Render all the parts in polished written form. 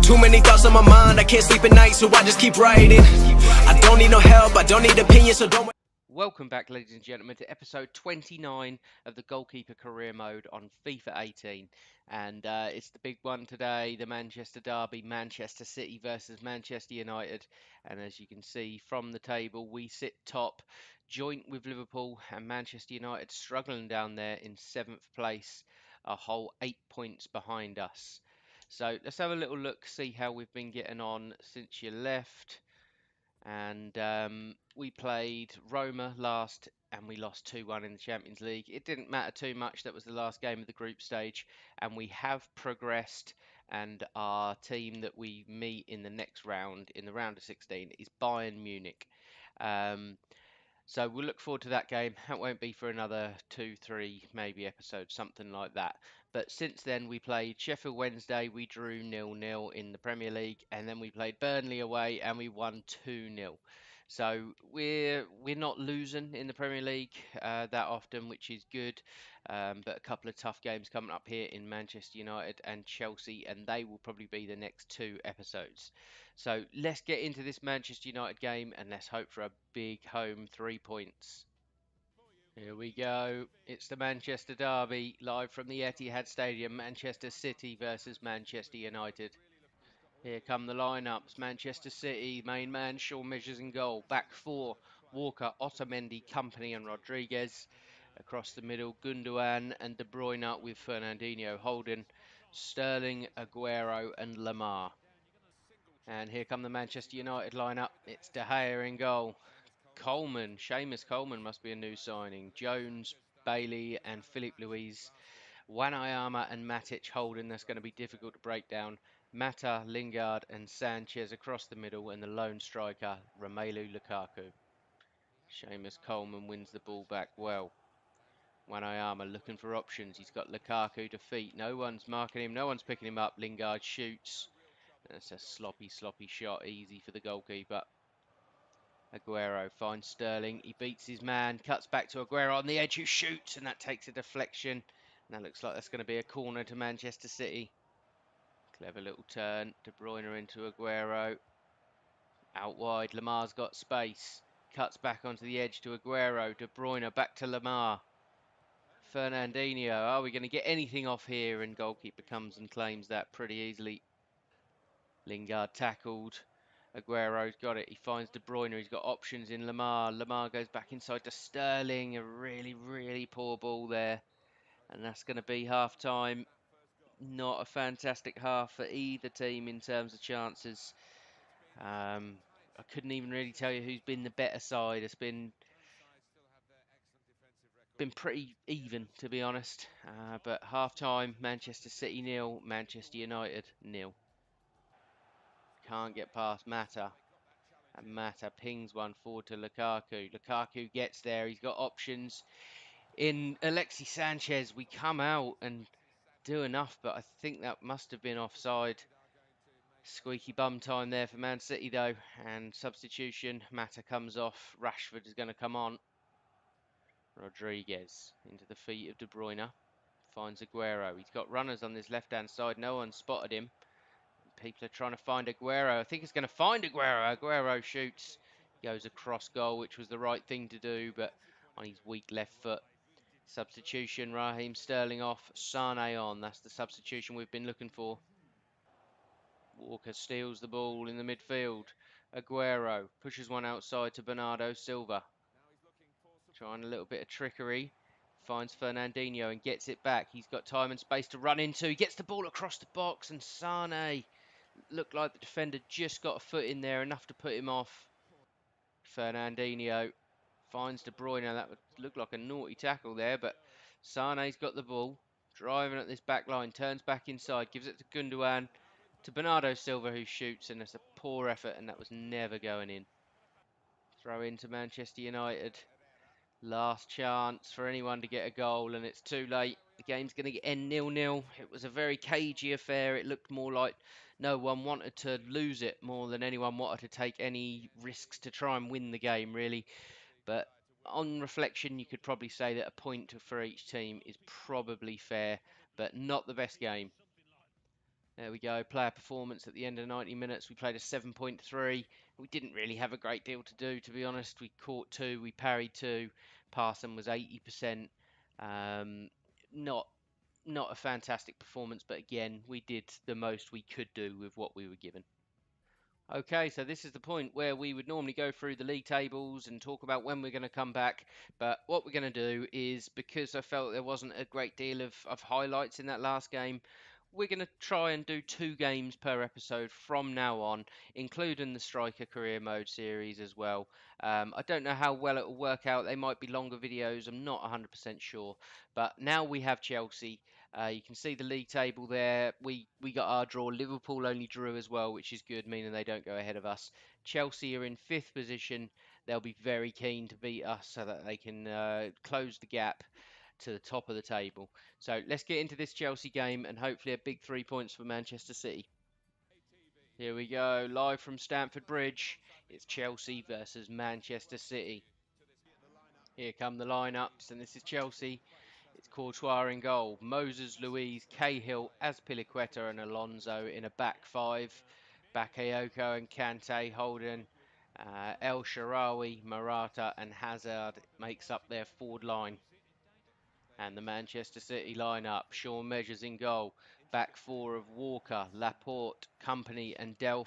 Too many thoughts on my mind, I can't sleep at night, so I just keep writing. I don't need no help, I don't need opinions, so don't. Welcome back, ladies and gentlemen, to episode 29 of the Goalkeeper Career Mode on FIFA 18. And it's the big one today, the Manchester Derby, Manchester City versus Manchester United. And as you can see from the table, we sit top, joint with Liverpool, and Manchester United struggling down there in 7th place, a whole 8 points behind us. So let's have a little look, see how we've been getting on since you left. And we played Roma last and we lost 2-1 in the Champions League. It didn't matter too much. That was the last game of the group stage, and we have progressed, and our team that we meet in the next round, in the round of 16, is Bayern Munich. Um, so we'll look forward to that game. That won't be for another 2, 3, maybe episodes, something like that. But since then, we played Sheffield Wednesday. We drew 0-0 in the Premier League, and then we played Burnley away, and we won 2-0. So we're not losing in the Premier League that often, which is good. But a couple of tough games coming up here in Manchester United and Chelsea, and they will probably be the next 2 episodes. So let's get into this Manchester United game and let's hope for a big home 3 points. Here we go. It's the Manchester Derby, live from the Etihad Stadium, Manchester City versus Manchester United. Here come the lineups. Manchester City, main man, Shaw measures in goal. Back 4, Walker, Otamendi, Company and Rodriguez. Across the middle, Gundogan and De Bruyne with Fernandinho holding. Sterling, Aguero and Lamar. And here come the Manchester United lineup. It's De Gea in goal. Coleman, Seamus Coleman must be a new signing. Jones, Bailey and Philip Luiz. Wanayama and Matic holding. That's going to be difficult to break down. Mata, Lingard and Sanchez across the middle, and the lone striker, Romelu Lukaku. Seamus Coleman wins the ball back well. Wanayama looking for options. He's got Lukaku to feet. No one's marking him. No one's picking him up. Lingard shoots. That's a sloppy shot. Easy for the goalkeeper. Aguero finds Sterling. He beats his man. Cuts back to Aguero on the edge, who shoots, and that takes a deflection. And that looks like that's going to be a corner to Manchester City. Clever little turn. De Bruyne into Aguero. Out wide. Lamar's got space. Cuts back onto the edge to Aguero. De Bruyne back to Lamar. Fernandinho. Are we going to get anything off here? And goalkeeper comes and claims that pretty easily. Lingard tackled. Aguero's got it. He finds De Bruyne. He's got options in Lamar. Lamar goes back inside to Sterling. A really poor ball there. And that's going to be half time. Not a fantastic half for either team in terms of chances. I couldn't even really tell you who's been the better side. It's been pretty even, to be honest. But half time, Manchester City 0, Manchester United 0. Can't get past Mata. And Mata pings one forward to Lukaku. Lukaku gets there. He's got options. In Alexis Sanchez, we come out and do enough, but I think that must have been offside. Squeaky bum time there for Man City, though. And substitution. Mata comes off. Rashford is going to come on. Rodriguez into the feet of De Bruyne. Finds Aguero. He's got runners on this left-hand side. No one spotted him. People are trying to find Aguero. I think it's going to find Aguero. Aguero shoots. Goes across goal, which was the right thing to do, but on his weak left foot. Substitution, Raheem Sterling off, Sane on. That's the substitution we've been looking for. Walker steals the ball in the midfield. Aguero pushes one outside to Bernardo Silva. Trying a little bit of trickery. Finds Fernandinho and gets it back. He's got time and space to run into. He gets the ball across the box, and Sane looked like the defender just got a foot in there, enough to put him off. Fernandinho finds De Bruyne. That would look like a naughty tackle there, but Sane's got the ball. Driving at this back line. Turns back inside. Gives it to Gundogan. To Bernardo Silva, who shoots, and it's a poor effort, and that was never going in. Throw into Manchester United. Last chance for anyone to get a goal, and it's too late. The game's going to end 0-0. It was a very cagey affair. It looked more like no one wanted to lose it more than anyone wanted to take any risks to try and win the game, really. But on reflection, you could probably say that a point for each team is probably fair, but not the best game. There we go, player performance at the end of 90 minutes. We played a 7.3. We didn't really have a great deal to do, to be honest. We caught 2, we parried 2. Passing was 80%. Not not a fantastic performance, but again, we did the most we could do with what we were given. Okay, so this is the point where we would normally go through the league tables and talk about when we're going to come back. But what we're going to do is, because I felt there wasn't a great deal of highlights in that last game, we're going to try and do 2 games per episode from now on, including the Striker Career Mode series as well. I don't know how well it will work out. They might be longer videos. I'm not 100% sure. But now we have Chelsea. You can see the league table there. We got our draw. Liverpool only drew as well, which is good, meaning they don't go ahead of us. Chelsea are in 5th position. They'll be very keen to beat us so that they can close the gap to the top of the table. So let's get into this Chelsea game and hopefully a big 3 points for Manchester City. Here we go, live from Stamford Bridge. It's Chelsea versus Manchester City. Here come the lineups, and this is Chelsea. It's Courtois in goal, Moses, Luiz, Cahill, Azpilicueta and Alonso in a back 5. Bakayoko and Kante, Holden, El Shaarawy, Morata and Hazard makes up their forward line. And the Manchester City lineup, Sean Measures in goal, back 4 of Walker, Laporte, Company and Delph.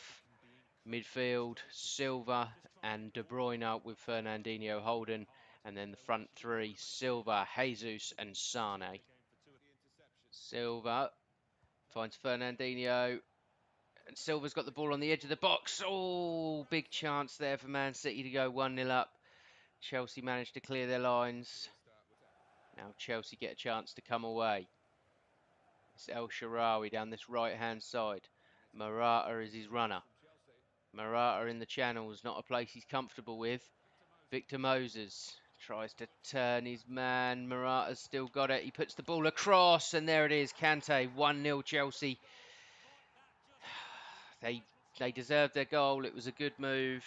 Midfield, Silva and De Bruyne with Fernandinho Holden. And then the front 3, Silva, Jesus and Sane. Silva finds Fernandinho. And Silva's got the ball on the edge of the box. Oh, big chance there for Man City to go 1-0 up. Chelsea managed to clear their lines. Now Chelsea get a chance to come away. It's El Shaarawy down this right-hand side. Morata is his runner. Morata in the channels, not a place he's comfortable with. Victor Moses tries to turn his man. Morata's still got it. He puts the ball across, and there it is. Kante, 1-0 Chelsea. They deserved their goal. It was a good move.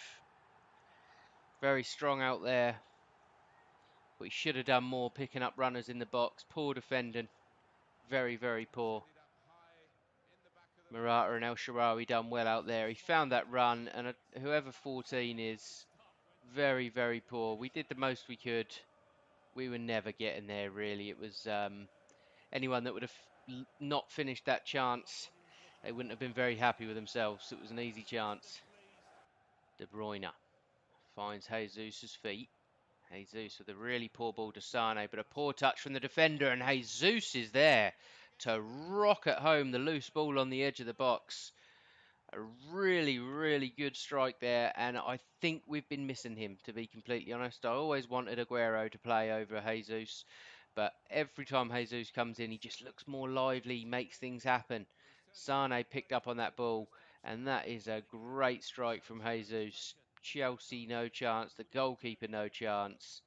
Very strong out there. But he should have done more picking up runners in the box. Poor defending. Very, very poor. Morata and El Shaarawy done well out there. He found that run, and whoever 14 is, very, very poor. We did the most we could. We were never getting there, really. It was anyone that would have not finished that chance, they wouldn't have been very happy with themselves. It was an easy chance. De Bruyne finds Jesus' feet. Jesus with a really poor ball to Sane, but a poor touch from the defender, and Jesus is there to rocket home the loose ball on the edge of the box. A really, really good strike there, and I think we've been missing him, to be completely honest. I always wanted Aguero to play over Jesus, but every time Jesus comes in, he just looks more lively, makes things happen. Sane picked up on that ball, and that is a great strike from Jesus. Chelsea, no chance. The goalkeeper, no chance.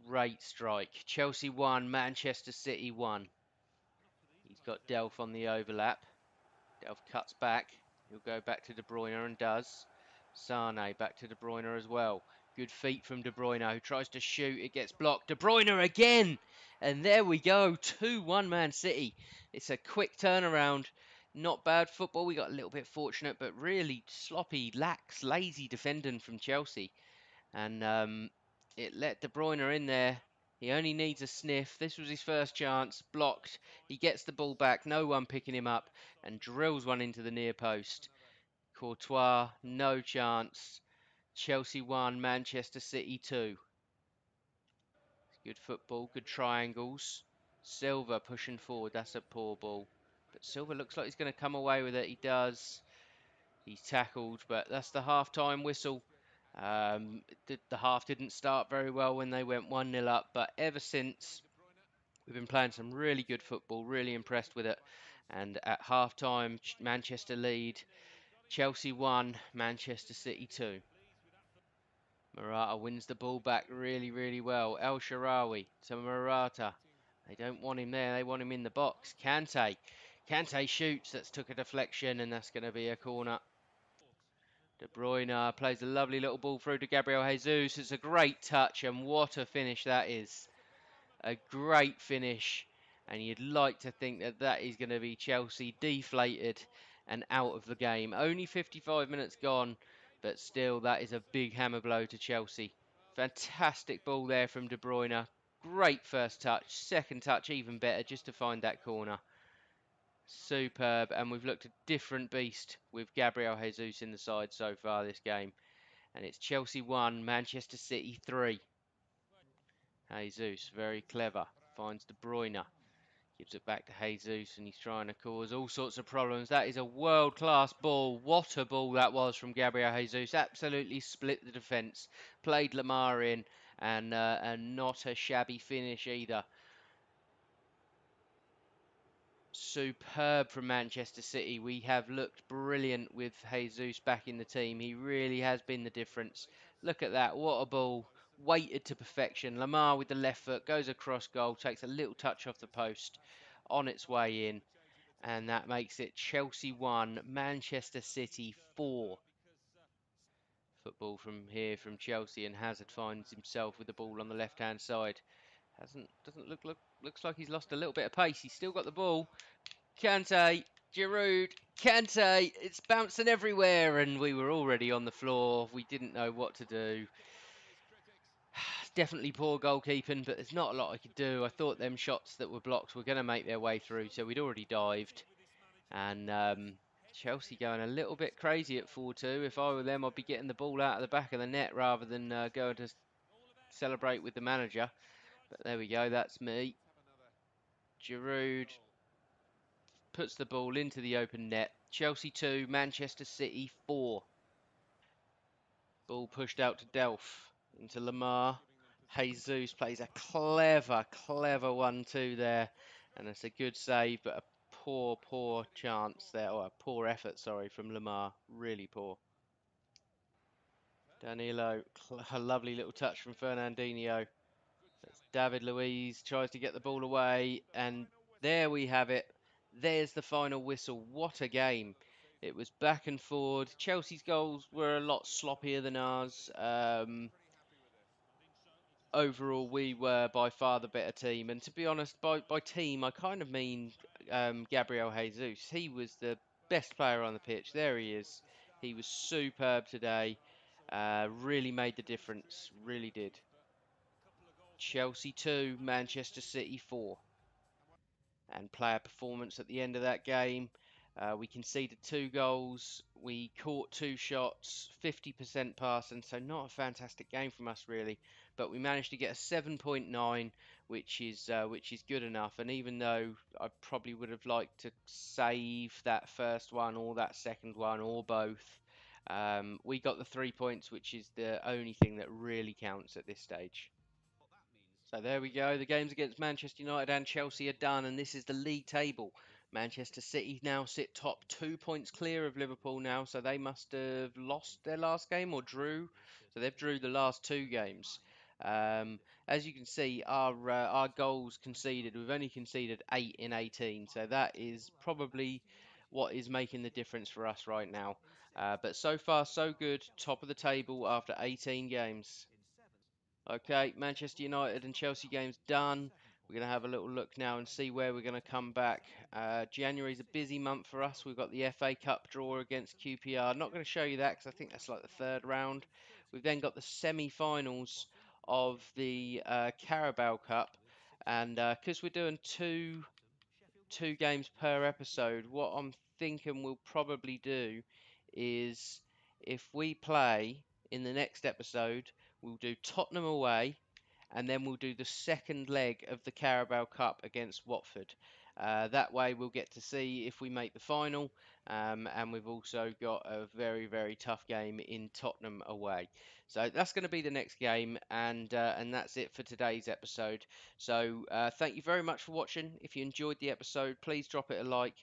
Great strike. Chelsea 1, Manchester City 1. He's got Delph on the overlap. Delph cuts back. He'll go back to De Bruyne and does. Sane back to De Bruyne as well. Good feet from De Bruyne, who tries to shoot. It gets blocked. De Bruyne again! And there we go. 2-1 Man City. It's a quick turnaround. Not bad football. We got a little bit fortunate, but really sloppy, lax, lazy defending from Chelsea. And it let De Bruyne in there. He only needs a sniff. This was his first chance. Blocked. He gets the ball back. No one picking him up. And drills one into the near post. Courtois, no chance. Chelsea 1, Manchester City 2. Good football. Good triangles. Silva pushing forward. That's a poor ball. But Silva looks like he's going to come away with it. He does. He's tackled. But that's the half-time whistle. The half didn't start very well when they went 1-0 up, but ever since we've been playing some really good football, really impressed with it. And at half time, Manchester lead, Chelsea 1, Manchester City 2. Morata wins the ball back really, really well. El Shaarawy to Morata. They don't want him there, they want him in the box. Kante shoots, that's took a deflection, and that's going to be a corner. De Bruyne plays a lovely little ball through to Gabriel Jesus. It's a great touch, and what a finish that is. A great finish. and you'd like to think that that is going to be Chelsea deflated and out of the game. Only 55 minutes gone, but still that is a big hammer blow to Chelsea. Fantastic ball there from De Bruyne. Great first touch, second touch even better just to find that corner. Superb, and we've looked a different beast with Gabriel Jesus in the side so far this game. And it's Chelsea 1, Manchester City 3. Jesus, very clever, finds De Bruyne. Gives it back to Jesus, and he's trying to cause all sorts of problems. That is a world-class ball. What a ball that was from Gabriel Jesus. Absolutely split the defence. Played Lamar in, and not a shabby finish either. Superb from Manchester City. We have looked brilliant with Jesus back in the team. He really has been the difference. Look at that. What a ball. Weighted to perfection. Lamar with the left foot goes across goal, takes a little touch off the post, on its way in, and that makes it Chelsea 1, Manchester City 4. Football from here from Chelsea, and Hazard finds himself with the ball on the left-hand side. Doesn't looks like he's lost a little bit of pace. He's still got the ball. Kante, Giroud, Kante, it's bouncing everywhere, and we were already on the floor. We didn't know what to do. Definitely poor goalkeeping, but there's not a lot I could do. I thought them shots that were blocked were going to make their way through, so we'd already dived. And Chelsea going a little bit crazy at 4-2. If I were them, I'd be getting the ball out of the back of the net rather than going to celebrate with the manager. But there we go, that's me. Giroud puts the ball into the open net. Chelsea 2, Manchester City 4. Ball pushed out to Delph, into Lamar. Jesus plays a clever 1-2 there. And it's a good save, but a poor chance there, or a poor effort, sorry, from Lamar. Really poor. Danilo, a lovely little touch from Fernandinho. That's David Luiz tries to get the ball away, and there we have it. There's the final whistle. What a game. It was back and forward. Chelsea's goals were a lot sloppier than ours. Overall, we were by far the better team. And to be honest, by team, I kind of mean Gabriel Jesus. He was the best player on the pitch. There he is. He was superb today. Really made the difference. Really did. Chelsea 2, Manchester City 4. And player performance at the end of that game. We conceded 2 goals. We caught 2 shots, 50% pass, and so not a fantastic game from us really. But we managed to get a 7.9, which is good enough. And even though I probably would have liked to save that first one or that second one or both, we got the 3 points, which is the only thing that really counts at this stage. So there we go. The games against Manchester United and Chelsea are done, and this is the league table. Manchester City now sit top, 2 points clear of Liverpool now, so they must have lost their last game or drew. So they've drew the last 2 games. As you can see, our goals conceded, we've only conceded 8 in 18, so that is probably what is making the difference for us right now. But so far, so good. Top of the table after 18 games. Okay, Manchester United and Chelsea games done. We're going to have a little look now and see where we're going to come back. January's a busy month for us. We've got the FA Cup draw against QPR. Not going to show you that because I think that's like the 3rd round. We've then got the semi-finals of the Carabao Cup. And because we're doing two games per episode, what I'm thinking we'll probably do is if we play in the next episode, we'll do Tottenham away, and then we'll do the second leg of the Carabao Cup against Watford. That way we'll get to see if we make the final, and we've also got a very tough game in Tottenham away. So that's going to be the next game, and that's it for today's episode. So thank you very much for watching. If you enjoyed the episode, please drop it a like.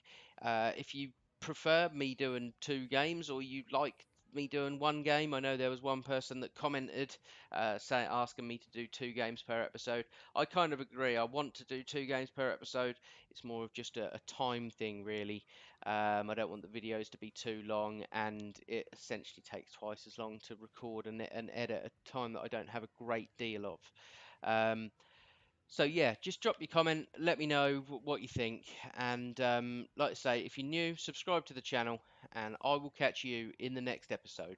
If you prefer me doing 2 games, or you like me doing 1 game. I know there was one person that commented asking me to do 2 games per episode. I kind of agree. I want to do 2 games per episode. It's more of just a time thing, really. I don't want the videos to be too long, and it essentially takes twice as long to record and edit at a time that I don't have a great deal of. So yeah, just drop your comment, let me know what you think, and like I say, if you're new, subscribe to the channel, and I will catch you in the next episode.